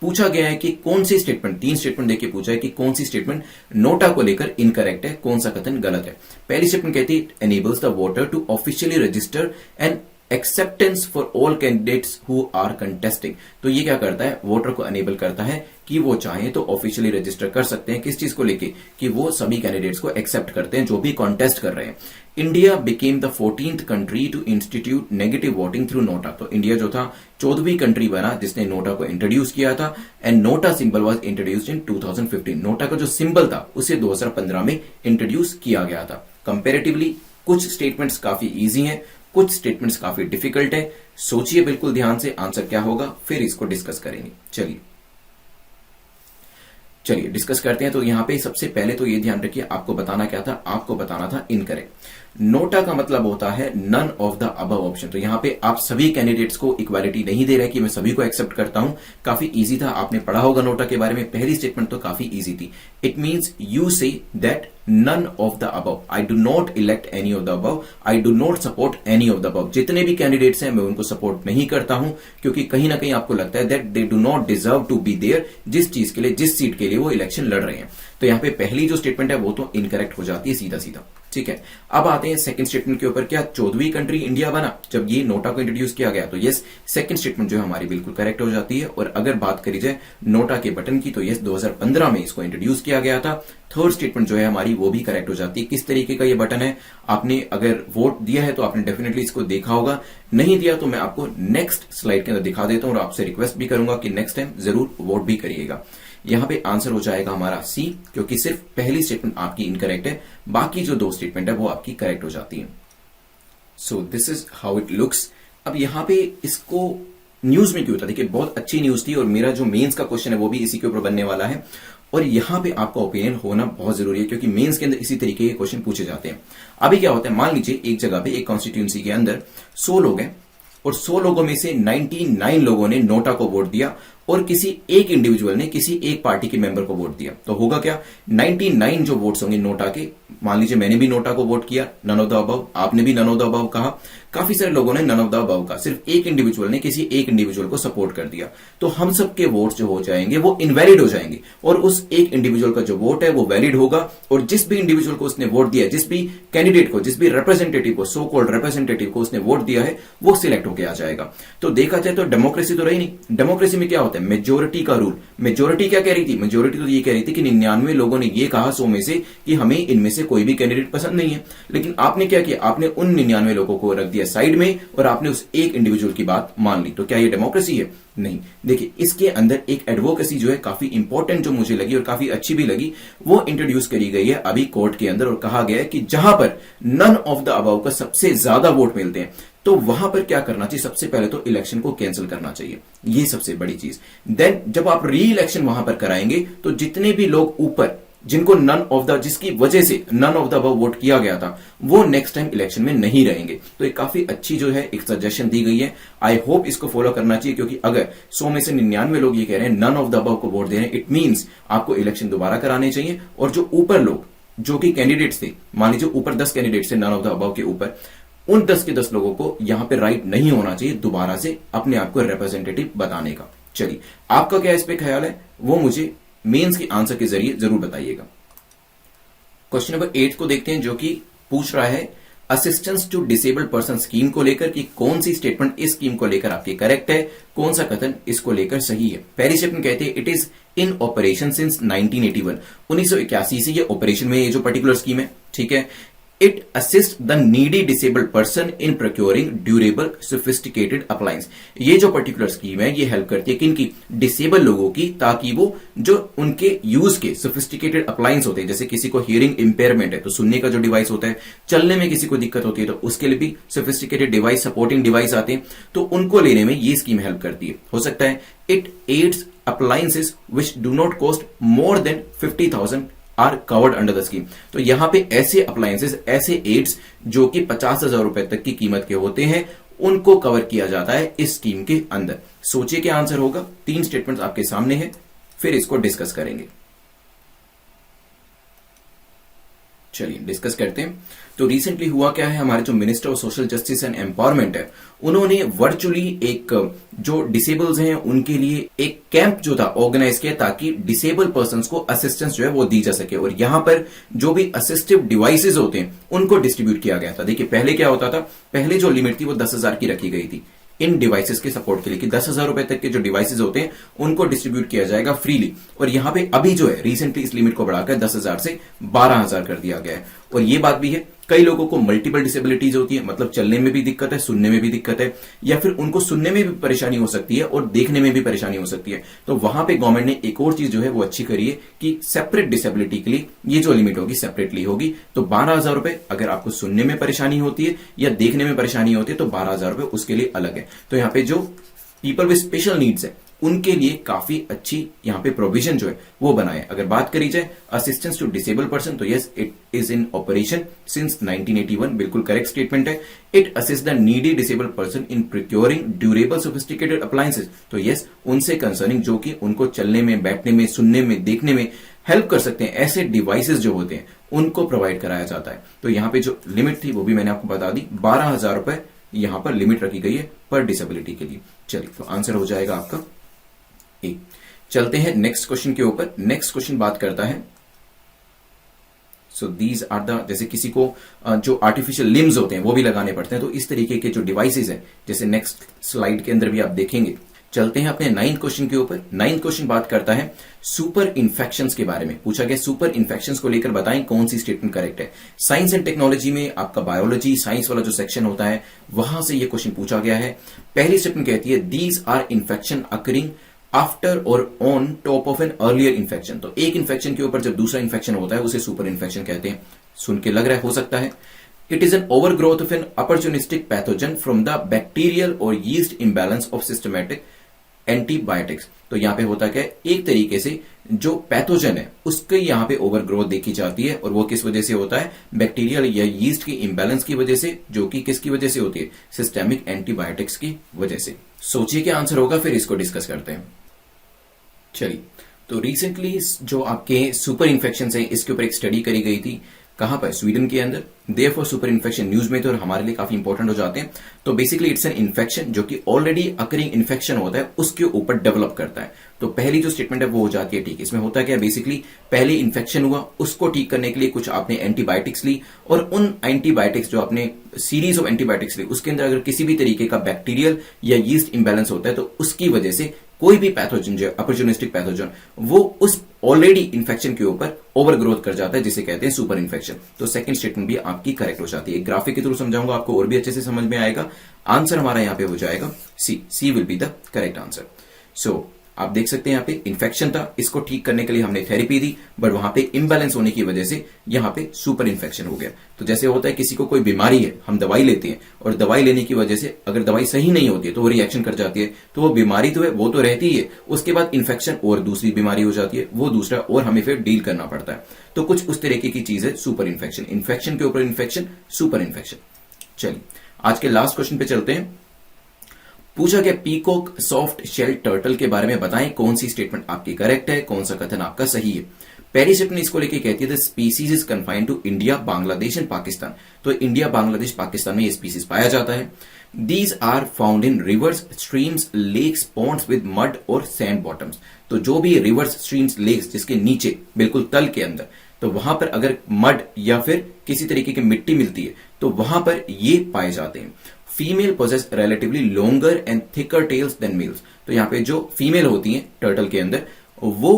A: पूछा गया है कि कौन सी स्टेटमेंट, 3 स्टेटमेंट देके पूछा है कि कौन सी स्टेटमेंट नोटा को लेकर इनकरेक्ट है, कौन सा कथन गलत है। पहली स्टेटमेंट कहती है it enables the voter to officially register and acceptance for all candidates who are contesting. तो ये क्या करता है, वोटर को अनेबल करता है कि वो चाहे तो ऑफिशियली रजिस्टर कर सकते हैं, किस चीज को लेके, कि वो सभी कैंडिडेट्स को एक्सेप्ट करते हैं जो भी कॉन्टेस्ट कर रहे हैं। India became the 14th country to institute negative voting through NOTA. तो इंडिया जो था 14वीं कंट्री बना जिसने नोटा को इंट्रोड्यूस किया था, and NOTA symbol was introduced in 2015। NOTA का जो सिंबल था उसे 2015 में इंट्रोड्यूस किया गया था। कंपेरेटिवली कुछ स्टेटमेंट्स काफी इजी हैं, कुछ स्टेटमेंट्स काफी डिफिकल्ट है, सोचिए बिल्कुल ध्यान से आंसर क्या होगा, फिर इसको डिस्कस करेंगे। चलिए डिस्कस करते हैं। तो यहां पे सबसे पहले तो ये ध्यान रखिए, आपको बताना क्या था, आपको बताना था इनकरेक्ट। नोटा का मतलब होता है none of the above option. तो यहां पे आप सभी कैंडिडेट्स को इक्वालिटी नहीं दे रहे कि मैं सभी को एक्सेप्ट करता हूं। काफी इजी था, आपने पढ़ा होगा नोटा के बारे में, पहली स्टेटमेंट तो काफी इजी थी। It means you say that none of the above, I do not elect any of the above, I do not support any of the above. जितने भी कैंडिडेट्स हैं मैं उनको सपोर्ट नहीं करता हूं, क्योंकि कहीं ना कहीं आपको लगता है that they do not deserve to be there, जिस चीज के लिए, जिस सीट के लिए वो इलेक्शन लड़ रहे हैं। तो यहां पे पहली जो स्टेटमेंट है वो तो इनकरेक्ट हो जाती है सीधा सीधा, ठीक है। अब आते हैं सेकंड स्टेटमेंट के ऊपर, क्या 14वीं कंट्री इंडिया बना जब ये नोटा को इंट्रोड्यूस किया गया? तो यस, सेकंड स्टेटमेंट जो है हमारी बिल्कुल करेक्ट हो जाती है। और अगर बात करी जाए नोटा के बटन की, तो यस 2015 में इसको इंट्रोड्यूस किया गया था। थर्ड स्टेटमेंट जो है हमारी वो भी करेक्ट हो जाती है। किस तरीके का ये बटन है, आपने अगर वोट दिया है तो आपने डेफिनेटली इसको देखा होगा, नहीं दिया तो मैं आपको नेक्स्ट स्लाइड के अंदर दिखा देता हूं और आपसे रिक्वेस्ट भी करूंगा कि नेक्स्ट टाइम जरूर वोट भी करिएगा। यहां पे आंसर हो जाएगा हमारा सी, क्योंकि सिर्फ पहली स्टेटमेंट आपकी इनकरेक्ट है, बाकी जो 2 स्टेटमेंट है वो आपकी करेक्ट हो जाती है। So this is how it looks. अब यहां पे इसको न्यूज में क्यों था, देखिए बहुत अच्छी न्यूज थी और मेरा जो मेंस का क्वेश्चन है वो भी इसी के ऊपर बनने वाला है। और यहां पे आपका ओपिनियन होना बहुत जरूरी है, क्योंकि मेंस के अंदर इसी तरीके के क्वेश्चन पूछे जाते हैं। अभी क्या होता है, मान लीजिए एक जगह पे, एक कॉन्स्टिट्यूंसी के अंदर 100 लोग हैं और 100 लोगों में से 99 लोगों ने नोटा को वोट दिया और किसी एक इंडिविजुअल ने किसी एक पार्टी के मेंबर को वोट दिया। तो होगा क्या, 99 जो वोट्स होंगे नोटा के, मान लीजिए मैंने भी नोटा को वोट किया, नन ऑफ द अबव, आपने भी नन ऑफ द अबव कहा, काफी सारे लोगों ने नन ऑफ द अबव कहा, सिर्फ एक इंडिविजुअल ने किसी एक इंडिविजुअल को सपोर्ट कर दिया। तो हम सबके वोट्स जो हो जाएंगे वो इनवैलिड हो जाएंगे और उस एक इंडिविजुअल का जो वोट है वो वैलिड होगा, और जिस भी इंडिविजुअल को उसने वोट दिया, जिस भी कैंडिडेट को, जिस भी रिप्रेजेंटेटिव को, सो कॉल्ड रिप्रेजेंटेटिव को उसने वोट दिया है, वो सिलेक्ट होकर आ जाएगा। तो देखा जाए तो डेमोक्रेसी तो रही नहीं। डेमोक्रेसी में क्या होता है, मेजोरिटी का रूल। मेजोरिटी क्या कह रही थी, मेजोरिटी तो ये कह रही थी कि 99 लोगों ने ये कहा 100 में से कि हमें इनमें से कोई भी कैंडिडेट पसंद नहीं है, लेकिन आपने क्या किया, आपने उन 99 लोगों को रख दिया साइड में और आपने उस एक इंडिविजुअल की बात मान ली। तो क्या ये डेमोक्रेसी है? नहीं। देखिए, इसके अंदर एक एडवोकेसी जो है काफी इंपॉर्टेंट जो मुझे लगी और काफी अच्छी भी लगी, वो इंट्रोड्यूस करी गई है अभी कोर्ट के अंदर, और कहा गया है कि जहां पर नन ऑफ द अबव का सबसे ज्यादा वोट मिलते हैं तो वहां पर क्या करना चाहिए, सबसे पहले तो इलेक्शन को कैंसिल करना चाहिए, ये सबसे बड़ी चीज। देन जब आप री इलेक्शन वहां पर कराएंगे तो जितने भी लोग ऊपर, जिनको नन ऑफ द, जिसकी वजह से none of the above vote किया गया था, वो नेक्स्ट टाइम इलेक्शन में नहीं रहेंगे। तो एक काफी अच्छी जो है एक सजेशन दी गई है। आई होप इसको फॉलो करना चाहिए, क्योंकि अगर 100 में से 99 लोग ये कह रहे हैं नन ऑफ द अबव को वोट दे रहे हैं, इट मींस आपको इलेक्शन दोबारा कराने चाहिए। और जो ऊपर लोग, जो कि कैंडिडेट्स थे, मान लीजिए ऊपर 10 कैंडिडेट्स थे नन ऑफ द अबव के ऊपर, उन 10 के 10 लोगों को यहां पे राइट नहीं होना चाहिए दोबारा से अपने आप को रिप्रेजेंटेटिव बताने का। चलिए, आपका क्या इस पे ख्याल है वो मुझे मेंस के आंसर के जरिए जरूर बताइएगा। क्वेश्चन नंबर 8 को देखते हैं, जो कि पूछ रहा है assistance to disabled person scheme को लेकर कि कौन सी स्टेटमेंट इस स्कीम को लेकर आपकी करेक्ट है, कौन सा कथन इसको लेकर सही है। पहली स्टेटमेंट कहते हैं it is in operation since 1981, 1981 से ये ऑपरेशन में ये जो पर्टिकुलर स्कीम है, ठीक है। It assist the needy disabled person in procuring durable sophisticated appliance. ये जो पर्टिकुलर स्कीम है ये हेल्प करती है किनकी, डिसेबल लोगों की, ताकि वो जो उनके यूज के सोफिस्टिकेटेड अप्लायंस होते हैं, जैसे किसी को हियरिंग इंपेयरमेंट है तो सुनने का जो डिवाइस होता है, चलने में किसी को दिक्कत होती है तो उसके लिए भी सोफिस्टिकेटेड डिवाइस, सपोर्टिंग डिवाइस आते हैं, तो उनको लेने में ये स्कीम हेल्प करती है। हो सकता है it aids appliances which do not cost more than 50,000 are covered under the scheme. तो यहां पे ऐसे अप्लायंसेस, ऐसे एड्स जो कि 50,000 रुपए तक की कीमत के होते हैं, उनको कवर किया जाता है इस स्कीम के अंदर। सोचिए क्या आंसर होगा। 3 स्टेटमेंट्स आपके सामने हैं, फिर इसको डिस्कस करेंगे। चलिए डिस्कस करते हैं। तो रिसेंटली हुआ क्या है, हमारे जो minister of social justice and empowerment है, उन्होंने वर्चुअली एक जो डिसेबल्स हैं उनके लिए एक कैंप जो था ऑर्गेनाइज किया, ताकि डिसेबल पर्संस को असिस्टेंस जो है वो दी जा सके। और यहां पर जो भी असिस्टिव डिवाइसेस होते हैं उनको डिस्ट्रीब्यूट किया गया था। देखिए पहले क्या होता था, पहले जो लिमिट थी वो 10,000 की रखी गई थी इन डिवाइसेस के सपोर्ट के लिए, कि 10,000 रुपए तक के जो डिवाइसेस होते हैं उनको डिस्ट्रीब्यूट किया जाएगा फ्रीली। और यहां पे अभी जो है रिसेंटली इस लिमिट को बढ़ाकर 10,000 से 12,000 कर दिया गया है। और ये बात भी है, कई लोगों को मल्टीपल डिसेबिलिटीज होती है, मतलब चलने में भी दिक्कत है, सुनने में भी दिक्कत है, या फिर उनको सुनने में भी परेशानी हो सकती है और देखने में भी परेशानी हो सकती है। तो वहां पे गवर्नमेंट ने एक और चीज जो है वो अच्छी करी है कि सेपरेट डिसेबिलिटी के लिए ये जो लिमिट होगी सेपरेटली होगी। तो 12,000 रुपए अगर आपको सुनने में परेशानी होती है या देखने में परेशानी होती है तो 12,000 रुपए उसके लिए अलग है। तो यहाँ पे जो पीपल विद स्पेशल नीड्स है उनके लिए काफी अच्छी यहां पे प्रोविजन जो है वो बनाए। अगर बात करी जाए असिस्टेंस टू डिसेबल पर्सन, तो yes it is in operation since 1981, बिल्कुल करेक्ट स्टेटमेंट है। It assist the needy disable person in procuring durable sophisticated appliances, तो यस उनसे कंसर्निंग जो कि उनको चलने में, बैठने में, सुनने में, देखने में हेल्प कर सकते हैं, ऐसे डिवाइसेस जो होते हैं उनको प्रोवाइड कराया जाता है। तो यहां पे जो लिमिट थी वो भी मैंने आपको बता दी, 12,000 रुपए यहां पर लिमिट रखी गई है पर डिसेबिलिटी के लिए। चलिए तो आंसर हो जाएगा आपका ए। चलते हैं नेक्स्ट क्वेश्चन के ऊपर। नेक्स्ट क्वेश्चन बात करता है, सो दीज आर द, जैसे किसी को जो आर्टिफिशियल लिम्स होते हैं वो भी लगाने पड़ते हैं, तो इस तरीके के जो डिवाइसेस हैं, जैसे नेक्स्ट स्लाइड के अंदर भी आप देखेंगे। चलते हैं अपने 9th क्वेश्चन के ऊपर। 9th क्वेश्चन बात करता है सुपर इन्फेक्शंस के बारे में। पूछा गया सुपर इन्फेक्शंस को लेकर बताएं कौन सी स्टेटमेंट करेक्ट है। साइंस एंड टेक्नोलॉजी में आपका बायोलॉजी साइंस वाला जो सेक्शन होता है वहां से ये क्वेश्चन पूछा गया है। पहली स्टेटमेंट कहती है these are infection occurring after or on top of an earlier infection. तो एक इन्फेक्शन के ऊपर जब दूसरा इन्फेक्शन होता है उसे सुपर इन्फेक्शन कहते हैं। सुन के लग रहा है हो सकता है। It is an over growth of an opportunistic pathogen from the bacterial or yeast imbalance of systematic antibiotics. तो यहां पे होता क्या है, एक तरीके से जो पैथोजन है उसके यहां पे ओवर ग्रोथ देखी जाती है, और वो किस वजह से होता है, बैक्टीरियल या यीस्ट की इंबैलेंस की वजह से, जो कि किसकी वजह से होती है, सिस्टेमिक एंटीबायोटिक्स की वजह से। सोचिए क्या आंसर होगा, फिर इसको डिस्कस करते हैं। चलिए, तो रिसेंटली जो आपके सुपर इन्फेक्शन है इसके ऊपर एक स्टडी करी गई थी। कहां पर, स्वीडन के अंदर। देयरफॉर सुपर इन्फेक्शन न्यूज में तो हमारे लिए काफी इंपॉर्टेंट हो जाते हैं। तो बेसिकली इट्स एन इन्फेक्शन जो कि ऑलरेडी अकरिंग इन्फेक्शन होता है उसके ऊपर डेवलप करता है। तो पहली जो स्टेटमेंट है वो हो जाती है ठीक। इसमें होता क्या है, बेसिकली पहले इन्फेक्शन हुआ, उसको ठीक करने के लिए कुछ आपने एंटीबायोटिक्स ली, और उन एंटीबायोटिक्स जो आपने सीरीज ऑफ एंटीबायोटिक्स ली उसके अंदर अगर किसी भी तरीके का बैक्टीरियल या यीस्ट इंबैलेंस होता है तो उसकी वजह से कोई भी पैथोजन जो अपॉर्चुनिस्टिक पैथोजन वो उस ऑलरेडी इन्फेक्शन के ऊपर ओवर ग्रोथ कर जाता है, जिसे कहते हैं सुपर इन्फेक्शन। तो सेकंड स्टेटमेंट भी आपकी करेक्ट हो जाती है। ग्राफिक के थ्रू समझाऊंगा आपको और भी अच्छे से समझ में आएगा। आंसर हमारा यहां पे हो जाएगा C will be the correct answer. So आप देख सकते हैं यहां पे इन्फेक्शन था, इसको ठीक करने के लिए हमने थेरेपी दी, बट वहां पे इम्बैलेंस होने की वजह से यहां पे सुपर इन्फेक्शन हो गया। तो जैसे होता है किसी को कोई बीमारी है, हम दवाई लेते हैं, और दवाई लेने की वजह से अगर दवाई सही नहीं होती है तो वो रिएक्शन कर जाती है, तो वो बीमारी तो है वो तो रहती है, उसके बाद इन्फेक्शन और दूसरी बीमारी हो जाती है, वो दूसरा और हमें फिर डील करना पड़ता है। तो कुछ उस तरीके की चीज है सुपर इन्फेक्शन, इन्फेक्शन के ऊपर इन्फेक्शन, सुपर इन्फेक्शन। चलिए आज के लास्ट क्वेश्चन पे चलते हैं। पूछा गया पीकॉक सॉफ्ट शेल टर्टल के बारे में बताएं कौन सी स्टेटमेंट आपकी करेक्ट है, कौन सा कथन आपका सही है। पहली स्टेटमेंट इसको लेके कहती है the species is confined to India, Bangladesh and Pakistan. तो इंडिया, बांग्लादेश, पाकिस्तान में ये स्पीसीज पाया जाता है। These are found in rivers, streams, lakes, ponds with mud और सैंड बॉटम्स। तो जो भी रिवर्स, स्ट्रीम्स, लेक्स जिसके नीचे बिल्कुल तल के अंदर, तो वहां पर अगर मड या फिर किसी तरीके की मिट्टी मिलती है तो वहां पर ये पाए जाते हैं। Female possess relatively longer and thicker tails than males. तो यहां पे जो फीमेल होती है टर्टल के अंदर, वो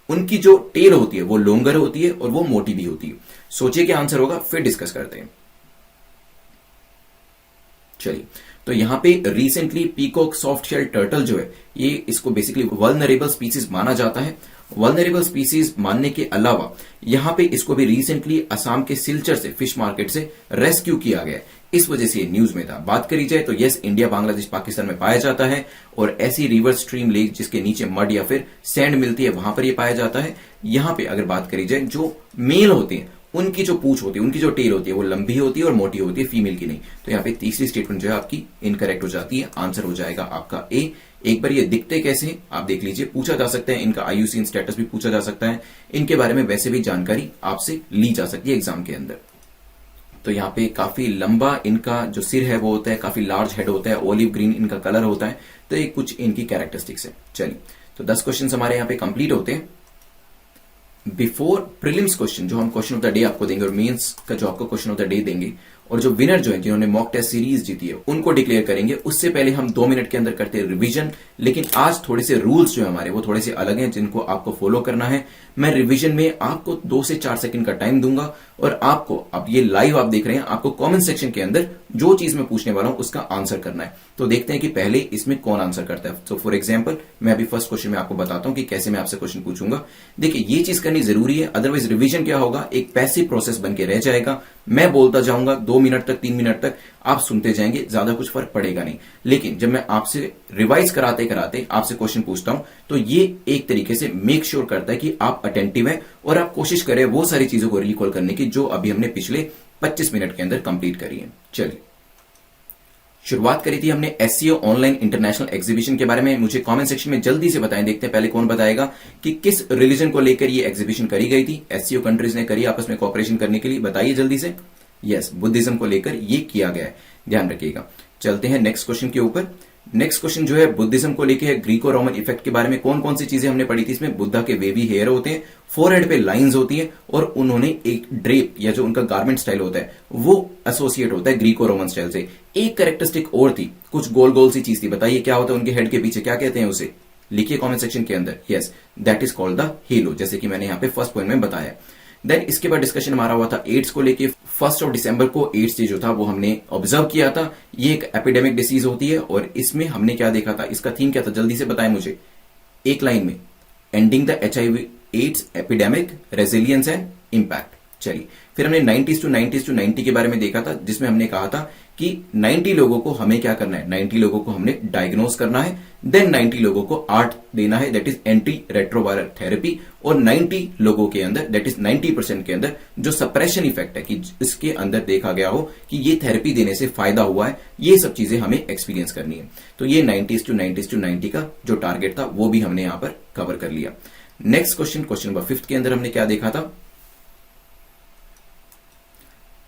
A: उनकी जो टेल होती है वो लॉन्गर होती है और वो मोटी भी होती है। सोचिए क्या आंसर होगा, फिर डिस्कस करते हैं। चलिए, तो यहां पे recently peacock soft shell turtle जो है ये इसको बेसिकली वल्नरेबल स्पीसीज माना जाता है। वल्नरेबल स्पीसीज मानने के अलावा यहां पे इसको भी रिसेंटली असम के सिलचर से फिश मार्केट से रेस्क्यू किया गया है, इस वजह से ये न्यूज में था। बात करी जाए तो यस, इंडिया, बांग्लादेश, पाकिस्तान में पाया जाता है, और ऐसी रिवर, स्ट्रीम, लेक जिसके नीचे मड या फिर सैंड मिलती है वहां पर ये पाया जाता है। यहां पे अगर बात करी जाए जो मेल होते हैं उनकी जो पूंछ होती है, उनकी जो टेल होती है वो लंबी होती है और मोटी होती है, फीमेल की नहीं। तो यहाँ पे तीसरी स्टेटमेंट जो है आपकी इनकरेक्ट हो जाती है। आंसर हो जाएगा आपका ए। एक बार ये दिखते कैसे हैं आप देख लीजिए, पूछा जा सकता है, इनका IUCN स्टेटस भी पूछा जा सकता है, इनके बारे में वैसे भी जानकारी आपसे ली जा सकती है एग्जाम के अंदर। तो यहाँ पे काफी लंबा इनका जो सिर है वो होता है, काफी लार्ज हेड होता है, ऑलिव ग्रीन इनका कलर होता है। तो ये कुछ इनकी कैरेक्टरिस्टिक्स है। चलिए, तो 10 क्वेश्चन हमारे यहाँ पे कंप्लीट होते हैं। बिफोर प्रीलिम्स क्वेश्चन जो हम क्वेश्चन ऑफ द डे आपको देंगे और मेंस का जो आपको क्वेश्चन ऑफ द डे देंगे, और जो विनर जो है जिन्होंने मॉक टेस्ट सीरीज जीती है उनको डिक्लेयर करेंगे, उससे पहले हम 2 मिनट के अंदर करते हैं रिवीजन। लेकिन आज थोड़े से रूल्स जो है हमारे वो थोड़े से अलग हैं जिनको आपको फॉलो करना है। मैं रिवीजन में आपको 2 से 4 सेकंड का टाइम दूंगा, और आपको, अब ये लाइव आप देख रहे हैं, आपको कमेंट सेक्शन के अंदर जो चीज मैं पूछने वाला हूं उसका आंसर करना है। तो देखते हैं कि पहले इसमें कौन आंसर करता है। तो फॉर एग्जाम्पल मैं अभी फर्स्ट क्वेश्चन में आपको बताता हूं कि कैसे मैं आपसे क्वेश्चन पूछूंगा। देखिए ये चीज करनी जरूरी है, अदरवाइज रिवीजन क्या होगा, एक पैसिव प्रोसेस बन के रह जाएगा। मैं बोलता जाऊंगा 2 मिनट तक, 3 मिनट तक आप सुनते जाएंगे, ज्यादा कुछ फर्क पड़ेगा नहीं। लेकिन जब मैं आपसे रिवाइज कराते कराते आपसे क्वेश्चन पूछता हूं तो ये एक तरीके से मेक श्योर करता है कि आप अटेंटिव है और आप कोशिश करें वो सारी चीजों को रिकॉल करने की जो अभी हमने पिछले 25 मिनट के अंदर कंप्लीट करी है। चलिए, शुरुआत करी थी हमने SEO ऑनलाइन इंटरनेशनल एग्जीबिशन के बारे में। मुझे कमेंट सेक्शन में जल्दी से बताएं, देखते हैं पहले कौन बताएगा कि किस रिलीजन को लेकर ये एग्जीबिशन करी गई थी। SEO कंट्रीज ने करी आपस में कोऑपरेशन करने के लिए, बताइए जल्दी से। यस, बुद्धिज्म को लेकर ये किया गया है, ध्यान रखिएगा। चलते हैं नेक्स्ट क्वेश्चन के ऊपर। नेक्स्ट क्वेश्चन जो है बुद्धिज्म को लेकर है, ग्रीको रोमन इफेक्ट के बारे में। कौन कौन सी चीजें हमने पढ़ी थी इसमें, बुद्धा के वेवी हेयर होते हैं, फोरहेड पे लाइंस होती हैं, और उन्होंने एक ड्रेप या जो उनका गारमेंट स्टाइल होता है वो एसोसिएट होता है ग्रीको रोमन स्टाइल से। एक कैरेक्टरिस्टिक और थी, कुछ गोल गोल सी चीज थी, बताइए क्या होता है उनके हेड के पीछे, क्या कहते हैं उसे, लिखिए कमेंट सेक्शन के अंदर। Yes, that is called the hello, जैसे कि मैंने यहाँ पे फर्स्ट पॉइंट में बताया। देन इसके बाद डिस्कशन हमारा हुआ था एड्स को लेके। 1 दिसंबर को एड्स जो था वो हमने ऑब्जर्व किया था। ये एक एपिडेमिक डिसीज होती है, और इसमें हमने क्या देखा था, इसका थीम क्या था, जल्दी से बताएं मुझे एक लाइन में। Ending the HIV AIDS epidemic, resilience and impact. चलिए, फिर हमने 90s to 90 के बारे में देखा था, जिसमें हमने कहा था कि 90 लोगों को हमें क्या करना है, 90 लोगों को हमने डायग्नोस करना है, देन 90 लोगों को आर्ट देना है, that is anti retroviral therapy, और 90 लोगों के अंदर, दैट इज 90% के अंदर जो सप्रेशन इफेक्ट है, कि इसके अंदर देखा गया हो कि ये थेरेपी देने से फायदा हुआ है, ये सब चीजें हमें एक्सपीरियंस करनी है। तो ये 90s to 90 का जो टारगेट था वो भी हमने यहां पर कवर कर लिया। नेक्स्ट क्वेश्चन नंबर 5 के अंदर हमने क्या देखा था,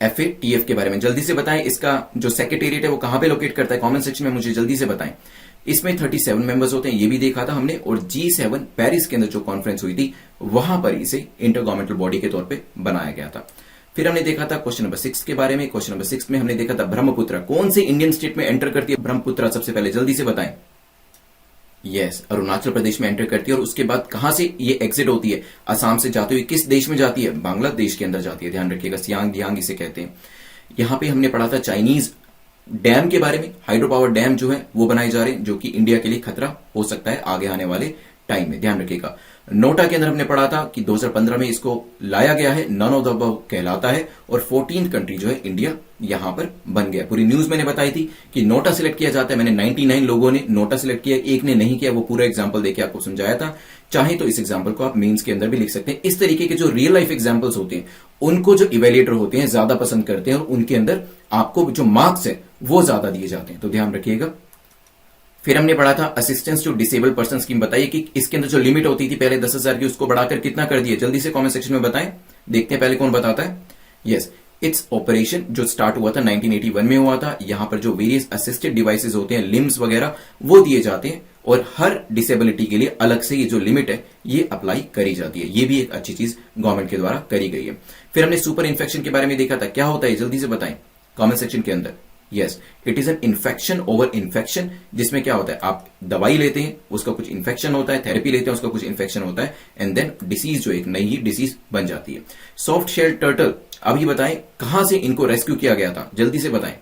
A: FATF के बारे में। जल्दी से बताएं, इसका जो सेक्रेटेरिएट है वो कहां पे लोकेट करता है, कमेंट सेक्शन में मुझे जल्दी से बताएं। इसमें 37 मेंबर्स होते हैं, ये भी देखा था हमने, और G7 पेरिस के अंदर जो कॉन्फ्रेंस हुई थी वहां पर इसे इंटर गवर्नमेंटल बॉडी के तौर पे बनाया गया था। फिर हमने देखा था क्वेश्चन नंबर 6 के बारे में। क्वेश्चन नंबर 6 में हमने देखा था ब्रह्मपुत्र कौन से इंडियन स्टेट में एंटर करती है, ब्रह्मपुत्र सबसे पहले जल्दी से बताएं। यस, अरुणाचल प्रदेश में एंटर करती है, और उसके बाद कहां से ये एग्जिट होती है, असम से जाते हुए किस देश में जाती है, बांग्लादेश के अंदर जाती है, ध्यान रखिएगा, सियांग दियांग इसे कहते हैं। यहां पे हमने पढ़ा था चाइनीज डैम के बारे में, हाइड्रो पावर डैम जो है वो बनाए जा रहे हैं, जो कि इंडिया के लिए खतरा हो सकता है आगे आने वाले टाइम में, ध्यान रखिएगा। नोटा के अंदर हमने पढ़ा था कि 2015 में इसको लाया गया है, नन ऑफ द अबव कहलाता है, और 14th कंट्री जो है इंडिया यहां पर बन गया। पूरी न्यूज मैंने बताई थी कि नोटा सिलेक्ट किया जाता है, मैंने 99 लोगों ने नोटा सिलेक्ट किया, एक ने नहीं किया, वो पूरा एग्जाम्पल देके आपको समझाया था। चाहे तो इस एग्जाम्पल को आप मेंस के अंदर भी लिख सकते हैं। इस तरीके के जो रियल लाइफ एग्जाम्पल्स होते हैं उनको जो इवेल्युएटर होते हैं ज्यादा पसंद करते हैं, और उनके अंदर आपको जो मार्क्स है वो ज्यादा दिए जाते हैं, तो ध्यान रखिएगा। फिर हमने पढ़ा था assistance to disable person scheme, बताइए कि इसके अंदर जो लिमिट होती थी पहले 10,000 की, उसको बढ़ाकर कितना कर दिया, जल्दी से कमेंट सेक्शन में बताएं। देखते हैं पहले कौन बताता है। यस, इट्स ऑपरेशन जो स्टार्ट हुआ था 1981 में हुआ था। यहां पर जो वेरियस असिस्टेड डिवाइसेस होते हैं, लिम्स वगैरह, वो दिए जाते हैं, और हर डिसेबिलिटी के लिए अलग से ये जो लिमिट है ये अप्लाई करी जाती है। ये भी एक अच्छी चीज गवर्नमेंट के द्वारा करी गई है। फिर हमने सुपर इन्फेक्शन के बारे में देखा था, क्या होता है जल्दी से बताएं कमेंट सेक्शन के अंदर। Yes, it is an infection over infection, जिसमें क्या होता है, आप दवाई लेते हैं, उसका कुछ इन्फेक्शन होता है, थेरेपी लेते हैं, उसका कुछ इन्फेक्शन होता है, एंड देन डिसीज जो एक नई ही डिसीज बन जाती है। सॉफ्ट शेल टर्टल, अभी बताएं कहां से इनको रेस्क्यू किया गया था, जल्दी से बताएं।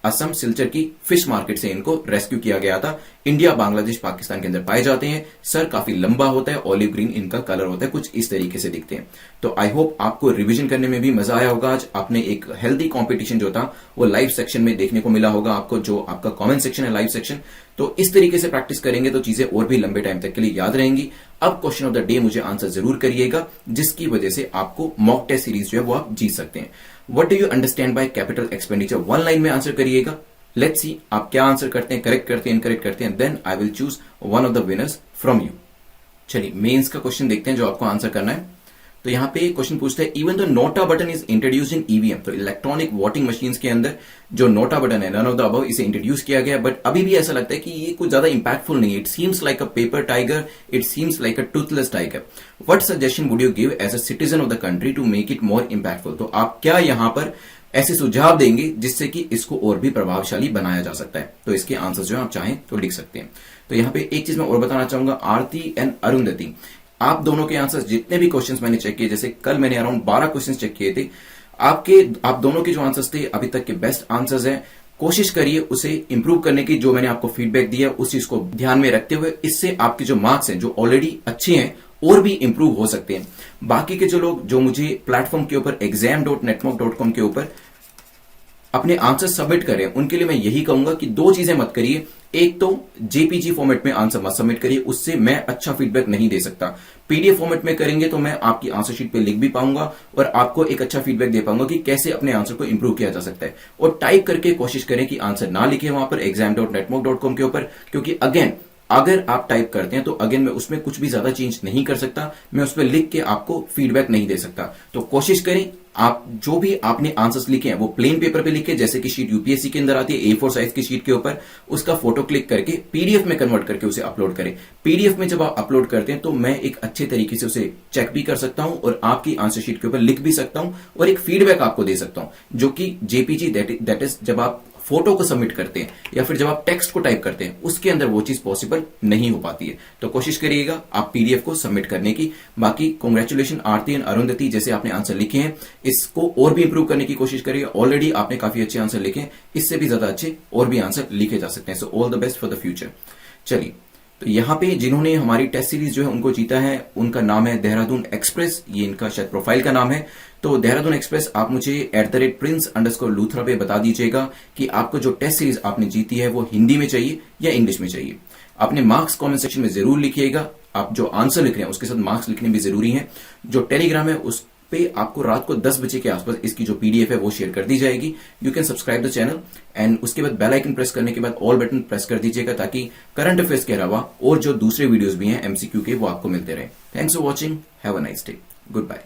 A: असम सिलचर की फिश मार्केट से इनको रेस्क्यू किया गया था। इंडिया, बांग्लादेश, पाकिस्तान के अंदर पाए जाते हैं। सर काफी लंबा होता है, ऑलिव ग्रीन इनका कलर होता है, कुछ इस तरीके से दिखते हैं। तो आई होप आपको रिवीजन करने में भी मजा आया होगा। आज आपने एक हेल्दी कंपटीशन जो था वो लाइव सेक्शन में देखने को मिला होगा आपको, जो आपका कमेंट सेक्शन है लाइव सेक्शन। तो इस तरीके से प्रैक्टिस करेंगे तो चीजें और भी लंबे टाइम तक के लिए याद रहेंगी। अब क्वेश्चन ऑफ द डे मुझे आंसर जरूर करिएगा, जिसकी वजह से आपको मॉक टेस्ट सीरीज जो है वो आप जीत सकते हैं। What do you understand by capital expenditure, 1 line में आंसर करिएगा। लेट्स सी आप क्या आंसर करते हैं, करेक्ट करते हैं, इनकरेक्ट करते हैं, then I will choose one of the winners from you. चलिए मेंस का क्वेश्चन देखते हैं जो आपको आंसर करना है। तो यहां पे क्वेश्चन पूछता है, even the NOTA button is introduced in EVM, तो इलेक्ट्रॉनिक वोटिंग मशीन्स के अंदर जो नोटा बटन है, नन ऑफ द अबव, इसे इंट्रोड्यूस किया गया, बट अभी भी ऐसा लगता है कि ये कुछ ज्यादा इंपैक्टफुल नहीं है। It seems like a paper tiger, it seems like a toothless tiger. What suggestion would you give as a citizen of the country to make it more impactful, तो आप क्या यहां पर ऐसे सुझाव देंगे जिससे कि इसको और भी प्रभावशाली बनाया जा सकता है। तो इसके आंसर जो आप चाहें तो लिख सकते हैं। तो यहां पे एक चीज मैं और बताना चाहूंगा, आरती एंड अरुंधति, आप दोनों के आंसर्स, जितने भी क्वेश्चंस मैंने चेक किए, जैसे कल मैंने अराउंड 12 क्वेश्चंस चेक किए थे, आप दोनों के जो आंसर्स थे अभी तक के बेस्ट आंसर्स हैं। कोशिश करिए उसे इंप्रूव करने की, जो मैंने आपको फीडबैक दिया उस चीज को ध्यान में रखते हुए, इससे आपके जो मार्क्स हैं जो ऑलरेडी अच्छे हैं और भी इंप्रूव हो सकते हैं। बाकी के जो लोग जो मुझे प्लेटफॉर्म के ऊपर exam.netmock.com के ऊपर अपने आंसर सबमिट करें, उनके लिए मैं यही कहूंगा कि 2 चीजें मत करिए। एक तो जेपीजी फॉर्मेट में आंसर मत सबमिट करिए, उससे मैं अच्छा फीडबैक नहीं दे सकता। पीडीएफ फॉर्मेट में करेंगे तो मैं आपकी आंसर शीट पे लिख भी पाऊंगा और आपको एक अच्छा फीडबैक दे पाऊंगा कि कैसे अपने आंसर को इंप्रूव किया जा सकता है। और टाइप करके कोशिश करें कि आंसर ना लिखे वहां पर exam.netmock.com के ऊपर, क्योंकि अगेन अगर आप टाइप करते हैं तो अगेन मैं उसमें कुछ भी ज्यादा चेंज नहीं कर सकता, मैं उस पर लिख के आपको फीडबैक नहीं दे सकता। तो कोशिश करें आप जो भी आपने आंसर्स लिखे हैं वो प्लेन पेपर पे लिखे, जैसे कि शीट यूपीएससी के अंदर आती है A4 साइज की शीट के ऊपर, उसका फोटो क्लिक करके पीडीएफ में कन्वर्ट करके उसे अपलोड करें। पीडीएफ में जब आप अपलोड करते हैं तो मैं एक अच्छे तरीके से उसे चेक भी कर सकता हूं और आपकी आंसर शीट के ऊपर लिख भी सकता हूं और एक फीडबैक आपको दे सकता हूं, जो कि जेपीजी दैट इज जब आप फोटो को सबमिट करते हैं या फिर जब आप टेक्स्ट को टाइप करते हैं उसके अंदर वो चीज पॉसिबल नहीं हो पाती है। तो कोशिश करिएगा आप पीडीएफ को सबमिट करने की। बाकी कांग्रेचुलेशन आरती एंड अरुंधति, जैसे आपने आंसर लिखे हैं इसको और भी इंप्रूव करने की कोशिश करिए। ऑलरेडी आपने काफी अच्छे आंसर लिखे हैं, इससे भी ज्यादा अच्छे और भी आंसर लिखे जा सकते हैं। So all the best for the future. चलिए तो यहाँ पे जिन्होंने हमारी टेस्ट सीरीज जो है उनको जीता है, उनका नाम है देहरादून एक्सप्रेस, ये इनका शायद प्रोफाइल का नाम है। तो देहरादून एक्सप्रेस, आप मुझे @prince_लूथरा पे बता दीजिएगा कि आपको जो टेस्ट सीरीज आपने जीती है वो हिंदी में चाहिए या इंग्लिश में चाहिए। अपने मार्क्स कमेंट सेक्शन में जरूर लिखिएगा। आप जो आंसर लिख रहे हैं उसके साथ मार्क्स लिखने भी जरूरी है। जो टेलीग्राम है उस पे आपको रात को 10 बजे के आसपास इसकी जो पीडीएफ है वो शेयर कर दी जाएगी। You can subscribe the channel and उसके बाद बेल आइकन प्रेस करने के बाद ऑल बटन प्रेस कर दीजिएगा, ताकि करंट अफेयर्स के अलावा और जो दूसरे वीडियोस भी हैं एमसीक्यू के वो आपको मिलते रहे। Thanks for watching, have a nice day, good bye.